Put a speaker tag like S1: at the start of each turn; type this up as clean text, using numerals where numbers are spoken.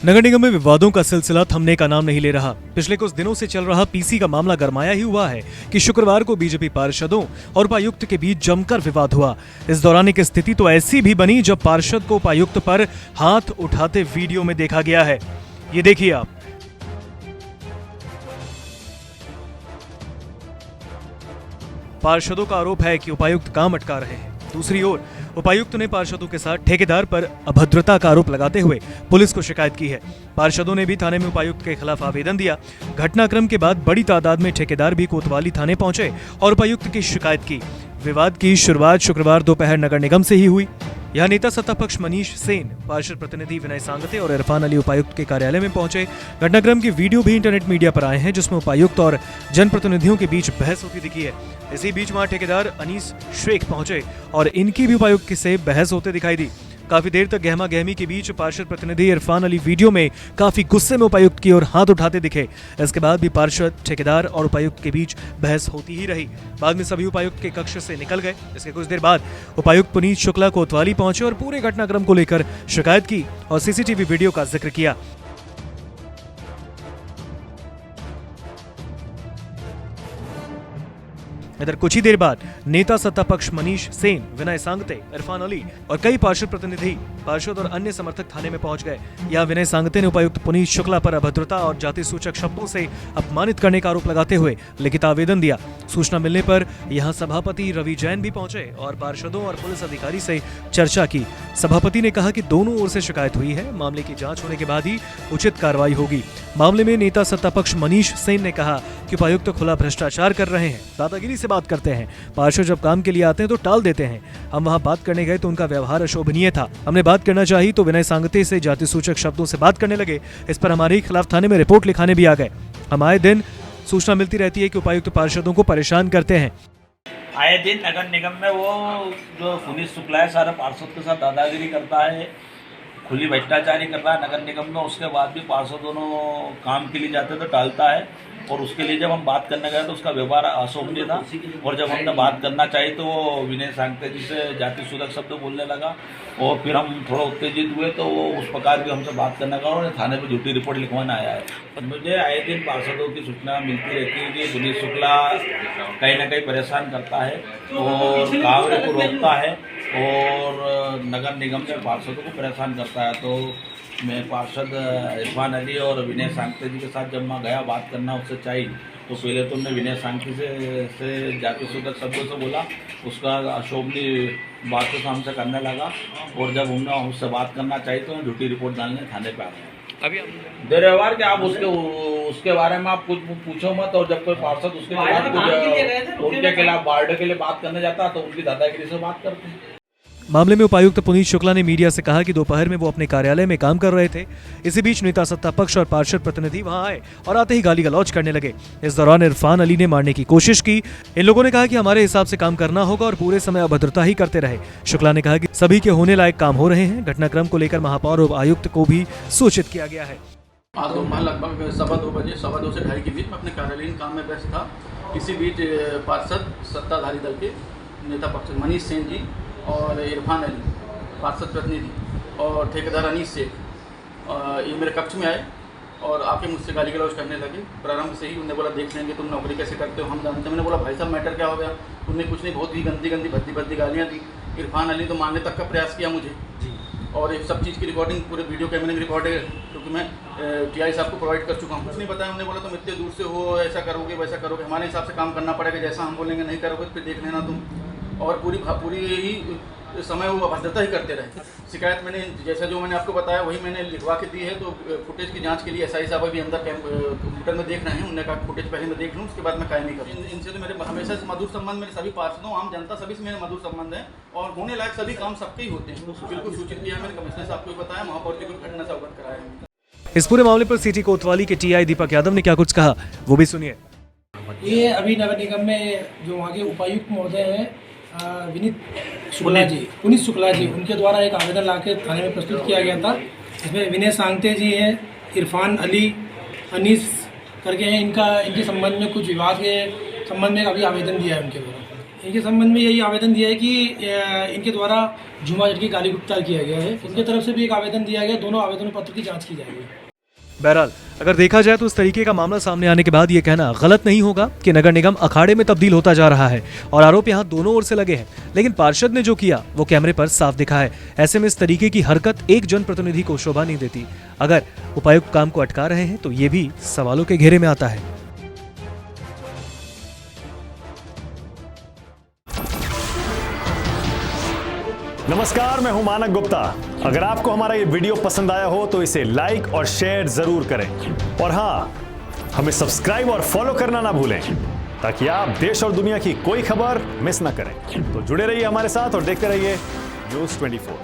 S1: नगर निगम में विवादों का सिलसिला थमने का नाम नहीं ले रहा। पिछले कुछ दिनों से चल रहा पीसी का मामला गरमाया ही हुआ है कि शुक्रवार को बीजेपी पार्षदों और उपायुक्त के बीच जमकर विवाद हुआ। इस दौरान एक स्थिति तो ऐसी भी बनी जब पार्षद को उपायुक्त पर हाथ उठाते वीडियो में देखा गया है। ये देखिए आप। पार्षदों का आरोप है कि उपायुक्त काम अटका रहे हैं। दूसरी ओर उपायुक्त ने पार्षदों के साथ ठेकेदार पर अभद्रता का आरोप लगाते हुए पुलिस को शिकायत की है। पार्षदों ने भी थाने में उपायुक्त के खिलाफ आवेदन दिया। घटनाक्रम के बाद बड़ी तादाद में ठेकेदार भी कोतवाली थाने पहुंचे और उपायुक्त की शिकायत की। विवाद की शुरुआत शुक्रवार दोपहर नगर निगम से ही हुई। यहाँ नेता सत्तापक्ष मनीष सेन, पार्षद प्रतिनिधि विनय सांगते और इरफान अली उपायुक्त के कार्यालय में पहुंचे। घटनाक्रम की वीडियो भी इंटरनेट मीडिया पर आए हैं, जिसमें उपायुक्त और जनप्रतिनिधियों के बीच बहस होती दिखी है। इसी बीच वहां ठेकेदार अनीस शेख पहुंचे और इनकी भी उपायुक्त से बहस होते दिखाई दी। काफी देर तक गहमा गहमी के बीच पार्षद प्रतिनिधि इरफान अली वीडियो में काफी गुस्से में उपायुक्त की ओर हाथ उठाते दिखे। इसके बाद भी पार्षद, ठेकेदार और उपायुक्त के बीच बहस होती ही रही। बाद में सभी उपायुक्त के कक्ष से निकल गए। इसके कुछ देर बाद उपायुक्त पुनीत शुक्ला कोतवाली पहुंचे और पूरे घटनाक्रम को लेकर शिकायत की और सीसीटीवी वीडियो का जिक्र किया। इधर कुछ ही देर बाद नेता सत्तापक्ष मनीष सेन, विनय सांगते, इरफान अली और कई पार्षद प्रतिनिधि, पार्षद और अन्य समर्थक थाने में पहुंच गए। यहां विनय सांगते ने उपायुक्त पुनीत शुक्ला पर अभद्रता और जाति सूचक शब्दों से अपमानित करने का आरोप लगाते हुए लिखित आवेदन दिया। सूचना मिलने पर यहां सभापति रवि जैन भी पहुंचे और पार्षदों और पुलिस अधिकारी से चर्चा की। सभापति ने कहा कि दोनों ओर से शिकायत हुई है, मामले की जांच होने के बाद ही उचित कार्रवाई होगी। मामले में नेता सत्तापक्ष मनीष सेन ने कहा कि उपायुक्त खुला भ्रष्टाचार कर रहे हैं, दादागिरी से बात करते हैं। पार्षद जब काम के लिए आते हैं तो टाल देते हैं। हम वहां बात करने गए तो उनका व्यवहार अशोभनीय था। हमने बात करना चाहिए तो विनय सांगते से जाति सूचक शब्दों से बात करने लगे। इस पर हमारे खिलाफ थाने में रिपोर्ट लिखाने भी आ गए। हम आए दिन सूचना मिलती रहती है कि उपायुक्त पार्षदों को परेशान करते हैं।
S2: आए दिन नगर निगम में वो जो पुनीत शुक्ला है सारा पार्षद के साथ दादागिरी करता है, खुली भ्रष्टाचारी कर रहा है नगर निगम में। उसके बाद भी पार्षद दोनों काम के लिए जाते तो टालता है और उसके लिए जब हम बात करने गए तो उसका व्यवहार अशोभनीय था। और जब हमने बात करना चाहिए तो वो विनय सांगते जी से जाति सूचक शब्द बोलने लगा और फिर हम थोड़ा उत्तेजित हुए तो वो उस प्रकार की हमसे बात करने का और थाने पर झूठी रिपोर्ट लिखवाना आया है। मुझे आए दिन पार्षदों की सूचना मिलती रहती है कि पुनीत शुक्ला कहीं ना कहीं परेशान करता है और कार्य को रोकता है और नगर निगम से पार्षदों को परेशान करता है। तो मैं पार्षद इरफान अली और विनय सांगते जी के साथ जब मैं गया बात करना उससे चाहिए तो पहले तो मैं विनय सांगते से जाति सूचक शब्दों से बोला, उसका अशोभनीय बातों से हमसे करने लगा और जब हमने उससे बात करना चाहिए तो झूठी रिपोर्ट डालने थाने पे आ गए। अभी व्यवहार के आप उसके बारे में आप कुछ पूछो मत। और जब कोई पार्षद उसके खिलाफ उनके खिलाफ वार्ड के लिए बात करने जाता तो उनकी दादागिरी से बात करते हैं।
S1: मामले में उपायुक्त पुनीत शुक्ला ने मीडिया से कहा कि दोपहर में वो अपने कार्यालय में काम कर रहे थे। इसी बीच नेता सत्तापक्ष और पार्षद प्रतिनिधि वहां आए और आते ही गाली गलौज करने लगे। इस दौरान इरफान अली ने मारने की कोशिश की। इन लोगों ने कहा कि हमारे हिसाब से काम करना होगा और पूरे समय अभद्रता ही करते रहे। शुक्ला ने कहा कि सभी के होने लायक काम हो रहे हैं। घटनाक्रम को लेकर महापौर और आयुक्त को भी सूचित किया गया है।
S3: आज दोपहर लगभग 2:15 से 2:30 के बीच में अपने कार्यालयीन काम में व्यस्त था। इसी बीच पार्षद सत्ताधारी दल के नेता पक्ष मनीष सेन जी और इरफान अली पार्षद प्रतिनिधि और ठेकेदार अनीस शेख ये मेरे कक्ष में आए और आके मुझसे गाली गलौज करने लगे। प्रारंभ से ही उन्होंने बोला देख लेंगे तुम नौकरी कैसे करते हो, हम जानते। मैंने बोला भाई साहब मैटर क्या हो गया। उन्होंने कुछ नहीं, बहुत ही गंदी भद्दी गालियाँ दी। इरफान अली तो मारने तक का प्रयास किया मुझे और ये सब चीज़ की रिकॉर्डिंग पूरे वीडियो कैमरे में रिकॉर्ड है, क्योंकि मैं टीआई साहब को प्रोवाइड कर चुका हूँ। कुछ नहीं बताया। उन्होंने बोला तुम इतने दूर से हो, ऐसा करोगे वैसा करोगे, हमारे हिसाब से काम करना पड़ेगा, जैसा हम बोलेंगे नहीं करोगे फिर देख लेना तुम। और पूरी ही समय वो अभद्रता ही करते रहे। शिकायत मैंने जैसा जो मैंने आपको बताया वही मैंने लिखवा के दी है। तो फुटेज की जांच के लिए एसआई साहब अभी अंदर कंप्यूटर में देख रहे हैं। उन्होंने कहा फुटेज पहले मैं देख लूँ, उसके बाद मैं कायमी करूँ। इनसे तो मेरे हमेशा से मधुर संबंध, मेरे सभी पार्षदों, आम जनता सभी से मेरे मधुर संबंध है और होने लायक सभी काम सबके ही होते हैं। बिल्कुल सूचित किया मैंने, कमिश्नर साहब को बताया, महापौर जी को घटना से अवगत कराया।
S1: इस पूरे मामले पर सिटी कोतवाली के टीआई दीपक यादव ने क्या कुछ कहा वो भी सुनिए।
S4: ये अभी नगर निगम में जो वहाँ के उपायुक्त महोदय हैं पुनीत शुक्ला जी, उनके द्वारा एक आवेदन लाके थाने में प्रस्तुत किया गया था। इसमें विनय सांगते जी हैं, इरफान अली, अनीस करके हैं। इनके संबंध में कुछ विवाद के संबंध में अभी आवेदन दिया है उनके द्वारा। इनके संबंध में यही आवेदन दिया है कि इनके द्वारा झुमा जट की गाली गुप्तार किया गया है। इनके तरफ से भी एक आवेदन दिया गया, दोनों आवेदन पत्र की जांच की जाएगी।
S1: बहरहाल अगर देखा जाए तो इस तरीके का मामला सामने आने के बाद ये कहना गलत नहीं होगा कि नगर निगम अखाड़े में तब्दील होता जा रहा है और आरोप यहाँ दोनों ओर से लगे हैं। लेकिन पार्षद ने जो किया वो कैमरे पर साफ दिखा है। ऐसे में इस तरीके की हरकत एक जनप्रतिनिधि को शोभा नहीं देती। अगर उपायुक्त काम को अटका रहे हैं तो ये भी सवालों के घेरे में आता है।
S5: नमस्कार, मैं हूं मानक गुप्ता। अगर आपको हमारा ये वीडियो पसंद आया हो तो इसे लाइक और शेयर जरूर करें और हाँ, हमें सब्सक्राइब और फॉलो करना ना भूलें ताकि आप देश और दुनिया की कोई खबर मिस ना करें। तो जुड़े रहिए हमारे साथ और देखते रहिए न्यूज़ 24।